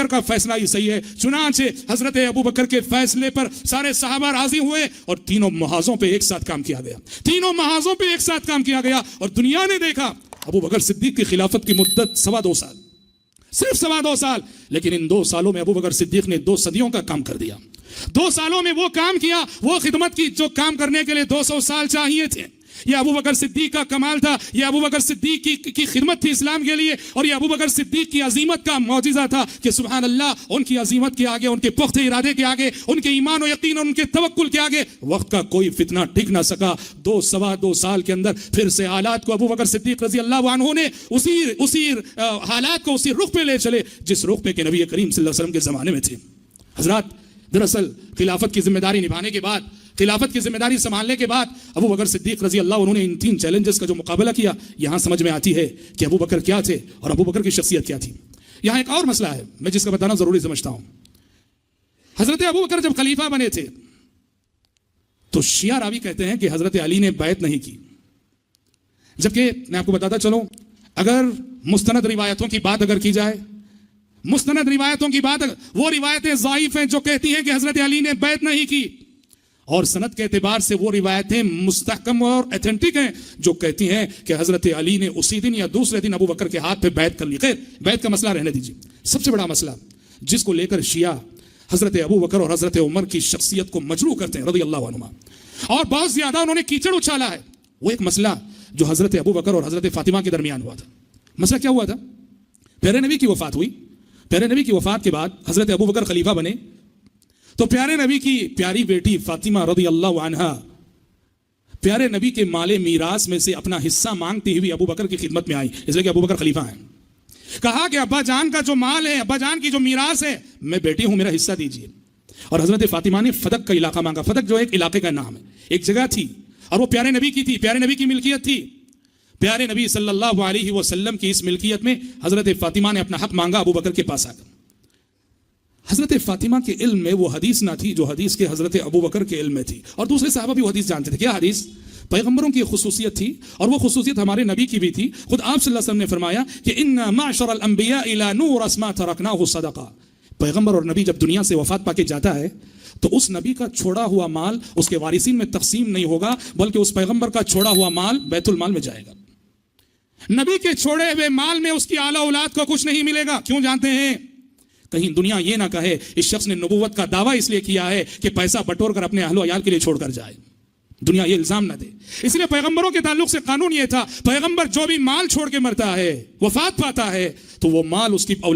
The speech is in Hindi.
बकर का फैसला ही सही है। चुनांचे हजरत अबू बकर के फैसले पर सारे सहाबा राजी हुए और तीनों महाजों पे एक साथ काम किया गया, तीनों महाजों पे एक साथ काम किया गया। और दुनिया ने देखा अबू बकर सिद्दीक की खिलाफत की मुद्दत 2.25 साल, सिर्फ 2.25 साल, लेकिन इन 2 सालों में अबू बकर सिद्दीक ने 2 सदियों का काम कर दिया। 2 सालों में वो काम किया, वो खिदमत की जो काम करने के लिए 200 साल चाहिए थे। ये अबू बकर सिद्दीक का कमाल था, ये अबू बकर सिद्दीक की खिदमत थी इस्लाम के लिए, और ये अबू बकर सिद्दीक की अजीमत का मौजिज़ा था कि सुभान अल्लाह, उनकी अजीमत के आगे, उनके पुख्ते इरादे के आगे, उनके ईमान और यकीन और उनके तवक्कुल के आगे वक्त का कोई फितना टिक ना सका। 2 साल के अंदर फिर से हालात को अबू बकर सिद्दीक रजी अल्लाह अन्हु ने उसी हालात को उसी रुख पे ले चले जिस रुख पे के नबी करीम सल्लल्लाहु अलैहि वसल्लम के जमाने में थे। हजरात, दरअसल खिलाफत की जिम्मेदारी निभाने के बाद, खिलाफत की जिम्मेदारी संभालने के बाद अबू बकर सिद्दीक रजी अल्लाह उन्होंने इन 3 चैलेंजेस का जो मुकाबला किया, यहां समझ में आती है कि अबू बकर क्या थे और अबू बकर की शख्सियत क्या थी। यहां एक और मसला है मैं जिसका बताना जरूरी समझता हूं। हजरत अबू बकर जब खलीफा बने थे तो शिया रावी कहते हैं कि हजरत अली ने बैत नहीं की, जबकि मैं आपको बताता चलूं, अगर मुस्तनद रिवायतों की बात अगर की जाए, मुस्तनद रिवायतों की बात, वो रिवायतें ज़ाइफ हैं जो कहती हैं कि हजरत अली ने बैत नहीं की, और सनद के एतबार से वो रिवायतें मुस्तहकम और ऑथेंटिक हैं जो कहती हैं कि हजरत अली ने उसी दिन या दूसरे दिन अबू बकर के हाथ पे बैत कर ली। खैर, बैत का मसला रहने दीजिए। सबसे बड़ा मसला जिसको लेकर शिया हजरत अबू बकर और हजरत उमर की शख्सियत को मजरूह करते हैं रज़ी अल्लाह अन्हुमा, और बहुत ज्यादा उन्होंने कीचड़ उछाला है, वो एक मसला जो हजरत अबू बकर और हजरत फातिमा के दरमियान हुआ था। मसला क्या हुआ था? प्यारे नबी की वफात हुई, प्यारे नबी की वफात के बाद हजरत अबू बकर खलीफा बने, तो प्यारे नबी की प्यारी बेटी फातिमा रज़ी अल्लाह अन्हा प्यारे नबी के माले मीरास में से अपना हिस्सा मांगती हुई अबू बकर की खिदमत में आई, इसलिए कि अबू बकर खलीफा हैं। कहा कि अब्बा जान का जो माल है, अब्बा जान की जो मीरास है, मैं बेटी हूं, मेरा हिस्सा दीजिए। और हजरत फातिमा ने फदक का इलाका मांगा। फदक जो एक इलाके का नाम है, एक जगह थी, और वो प्यारे नबी की थी, प्यारे नबी की मिल्कियत थी। प्यारे नबी सल्लल्लाहु अलैहि वसल्लम की इस मिल्कियत में हजरत फातिमा ने अपना हक मांगा अबू बकर के पास आकर। हजरत फातिमा के इल्म में वो हदीस ना थी जो हदीस के हजरत अबू बकर के इल्म में थी, और दूसरे साहबा भी वो हदीस जानते थे। क्या हदीस? पैगंबरों की खुसूसियत थी, और वो खुसूसियत हमारे नबी की भी थी। खुद आप सल्लल्लाहु अलैहि वसल्लम ने फरमाया कि इन्ना माशरल अंबिया इला नूर अस्मा तरकनाहु सदका। पैगंबर और नबी जब दुनिया से वफात पाके जाता है तो उस नबी का छोड़ा हुआ माल उसके वारिसीन में तकसीम नहीं होगा, बल्कि उस पैगंबर का छोड़ा हुआ माल बैतुल माल में जाएगा। नबी के छोड़े हुए माल में उसकी आला औलाद को कुछ नहीं मिलेगा। क्यों जानते हैं? कहीं दुनिया ये ना कहे इस शख्स ने नबुव्वत का दावा इसलिए किया है कि पैसा बटोर कर अपने अहलो अयाल के लिए छोड़कर जाए, दुनिया ये इल्जाम ना दे। इसलिए पैगंबरों के ताल्लुक से कानून ये था, पैगंबर जो भी माल छोड़ के मरता है, वफात पाता है, तो वो माल उसकी